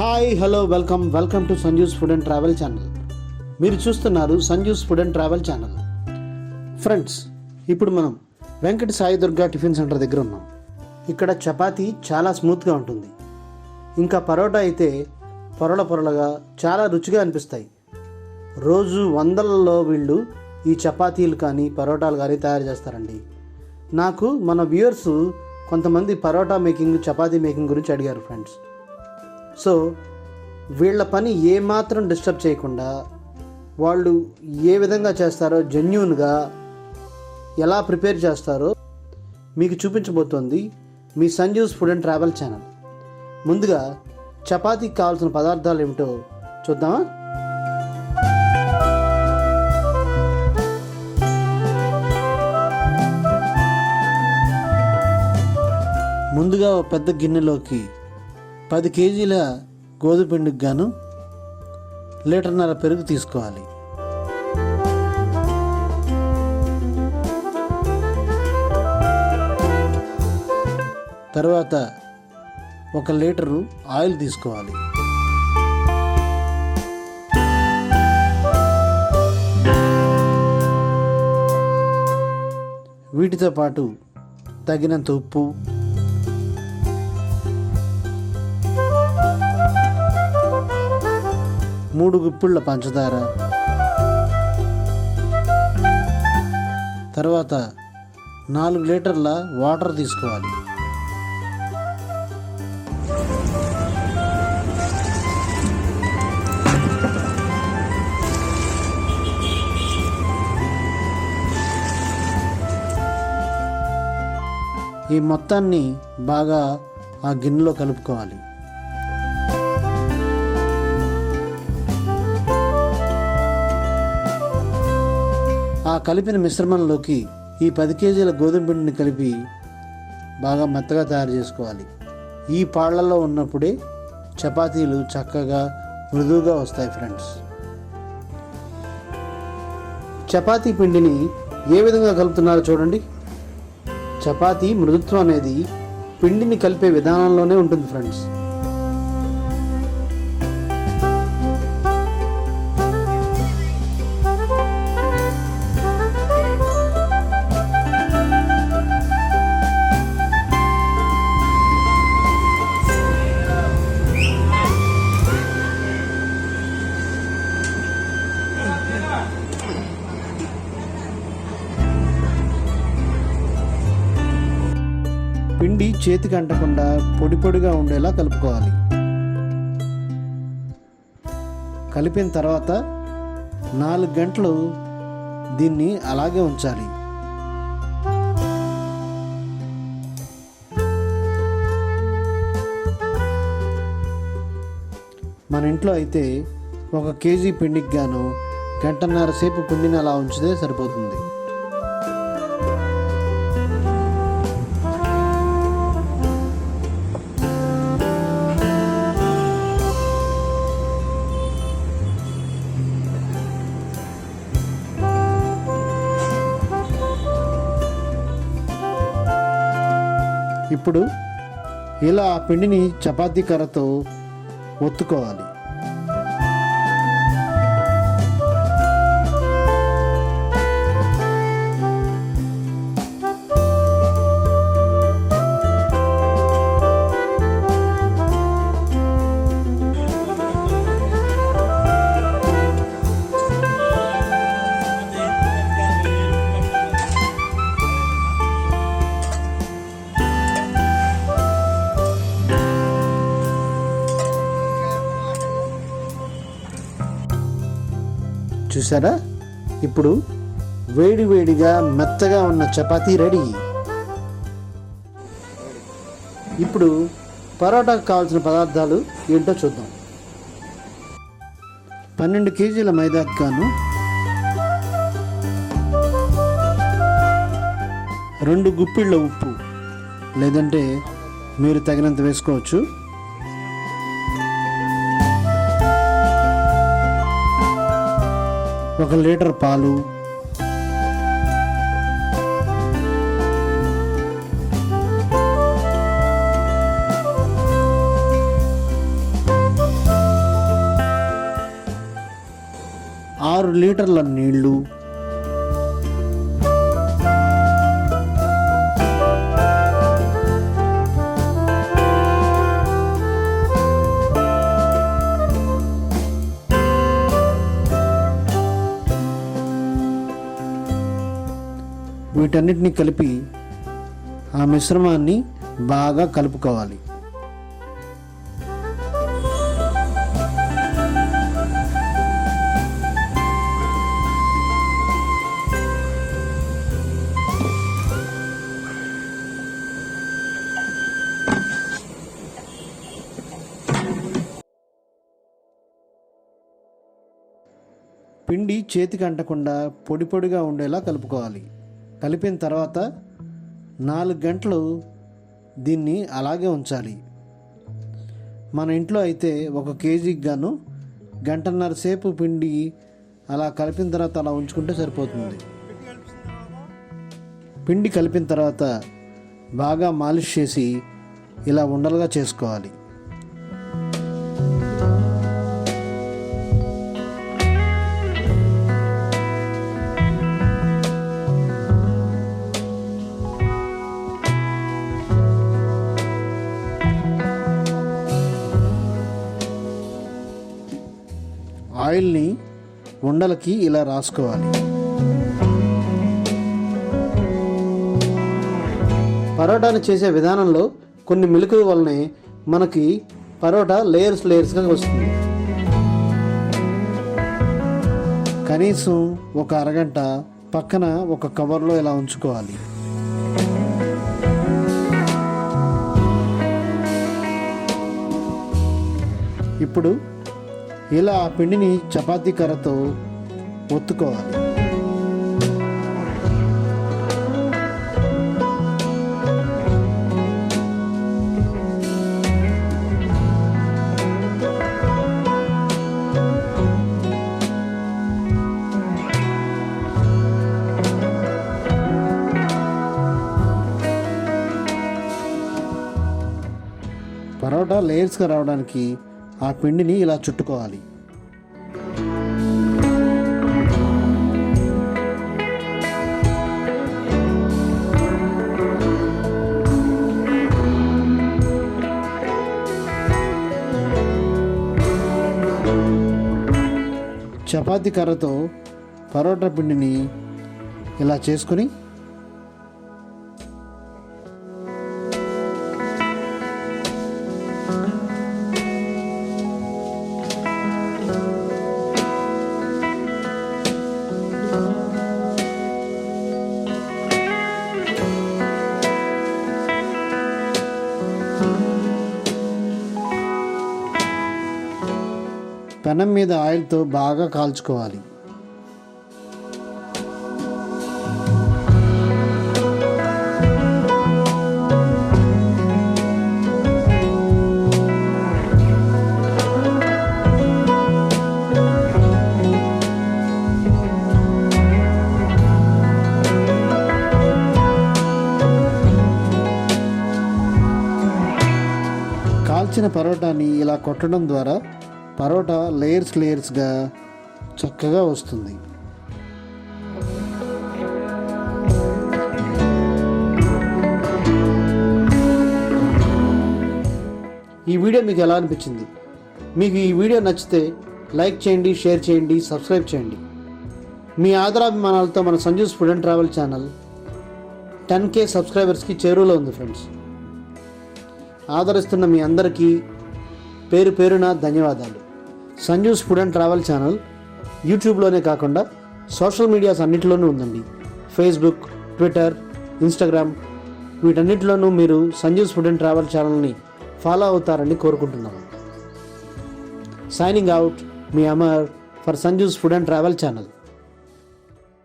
Hi hello welcome to Sanju's food and travel channel. మీరు చూస్తున్నారు Sanju's food and travel channel. Friends, ఇప్పుడు మనం Venkata Sai Durga tiffin centre దగ్గర ఉన్నాం. ఇక్కడ చపాతీ చాలా స్మూత్గా ఉంటుంది. ఇంకా పరోటా అయితే పొరలుగా చాలా రుచిగా అనిపిస్తాయి. రోజు వందలలో వీళ్ళు ఈ చపాతీలు కానీ పరోటాలు కానీ తయారు చేస్తారండి. నాకు మన వ్యూయర్స్ కొంతమంది పరోటా మేకింగ్, చపాతీ మేకింగ్ గురించి అడిగారు ఫ్రెండ్స్. సో వీళ్ళ పని ఏమాత్రం డిస్టర్బ్ చేయకుండా వాళ్ళు ఏ విధంగా చేస్తారో, జెన్యూన్గా ఎలా ప్రిపేర్ చేస్తారో మీకు చూపించబోతోంది మీ Sanju's food and travel channel. ముందుగా చపాతీకి కావాల్సిన పదార్థాలు ఏమిటో చూద్దామా? ముందుగా ఒక పెద్ద గిన్నెలోకి 10 కేజీల గోధుమ పిండికి గాను 1.5 లీటర్ పెరుగు తీసుకోవాలి. తర్వాత 1 లీటరు ఆయిల్ తీసుకోవాలి. వీటితో పాటు తగినంత ఉప్పు, 3 గుప్పిళ్ళ పంచదార, తర్వాత 4 లీటర్ల వాటర్ తీసుకోవాలి. ఈ మొత్తాన్ని బాగా ఆ గిన్నెలో కలుపుకోవాలి. ఆ కలిపిన మిశ్రమంలోకి ఈ 10 కేజీల గోధుమ పిండిని కలిపి బాగా మెత్తగా తయారు చేసుకోవాలి. ఈ పాళ్లలో ఉన్నప్పుడే చపాతీలు చక్కగా మృదువుగా వస్తాయి ఫ్రెండ్స్. చపాతీ పిండిని ఏ విధంగా కలుపుతున్నారో చూడండి. చపాతీ మృదుత్వం అనేది పిండిని కలిపే విధానంలోనే ఉంటుంది ఫ్రెండ్స్. పిండి చేతికి అంటకుండా పొడిగా ఉండేలా కలుపుకోవాలి. కలిపిన తర్వాత 4 గంటలు దీన్ని అలాగే ఉంచాలి. మన ఇంట్లో అయితే 1 కేజీ పిండికి గాను 1.5 గంటల సేపు పిండిని అలా ఉంచితే సరిపోతుంది. ఇప్పుడు ఇలా ఆ పిండిని చపాతీ కర్రతో ఒత్తుకోవాలి. చూసారా? ఇప్పుడు వేడిగా మెత్తగా ఉన్న చపాతీ రెడీ. ఇప్పుడు పరోటాకు కావాల్సిన పదార్థాలు ఏంటో చూద్దాం. 12 కేజీల మైదాకు గాను 2 గుప్పిళ్ళ ఉప్పు, లేదంటే మీరు తగినంత వేసుకోవచ్చు. 1 లీటర్ పాలు, 6 లీటర్ల నీళ్లు, వీటన్నిటిని కలిపి ఆ మిశ్రమాన్ని బాగా కలుపుకోవాలి. పిండి చేతికి అంటకుండా పొడి పొడిగా ఉండేలా కలుపుకోవాలి. కలిపిన తర్వాత 4 గంటలు దీన్ని అలాగే ఉంచాలి. మన ఇంట్లో అయితే 1 కేజీకి గాను 1.5 గంటల సేపు పిండి అలా కలిపిన తర్వాత అలా ఉంచుకుంటే సరిపోతుంది. పిండి కలిపిన తర్వాత బాగా మాలిష్ చేసి ఇలా ఉండలుగా చేసుకోవాలి. ఆయిల్ని ఉండలకి ఇలా రాసుకోవాలి. పరోటాని చేసే విధానంలో కొన్ని మెలకువల వల్లనే మనకి పరోటా లేయర్స్గా వస్తుంది. కనీసం 1 అరగంట పక్కన ఒక కవర్లో ఇలా ఉంచుకోవాలి. ఇప్పుడు ఇలా ఆ పిండిని చపాతీ కర్రతో ఒత్తుకోవాలి. పరోటా లేయర్స్గా రావడానికి ఆ పిండిని ఇలా చుట్టుకోవాలి. చపాతీ కర్రతో పరోటా పిండిని ఇలా చేసుకొని పెనం మీద ఆయిల్తో బాగా కాల్చుకోవాలి. కాల్చిన పరోటాని ఇలా కొట్టడం ద్వారా పరోటా లేయర్స్గా చక్కగా వస్తుంది. ఈ వీడియో మీకు ఎలా అనిపించింది? మీకు ఈ వీడియో నచ్చితే లైక్ చేయండి, షేర్ చేయండి, సబ్స్క్రైబ్ చేయండి. మీ ఆదరాభిమానాలతో మన Sanju's food and travel channel 10K సబ్స్క్రైబర్స్కి చేరువలో ఉంది ఫ్రెండ్స్. ఆదరిస్తున్న మీ అందరికీ పేరు పేరున ధన్యవాదాలు. Sanju's food and travel channel యూట్యూబ్లోనే కాకుండా సోషల్ మీడియాస్ అన్నింటిలోనూ ఉందండి. ఫేస్బుక్, ట్విట్టర్, ఇన్స్టాగ్రామ్ వీటన్నిటిలోనూ మీరు సంజూస్ ఫుడ్ అండ్ ట్రావెల్ ఛానల్ని ఫాలో అవుతారని కోరుకుంటున్నాను. Signing out, me Amar for Sanju's food and travel channel.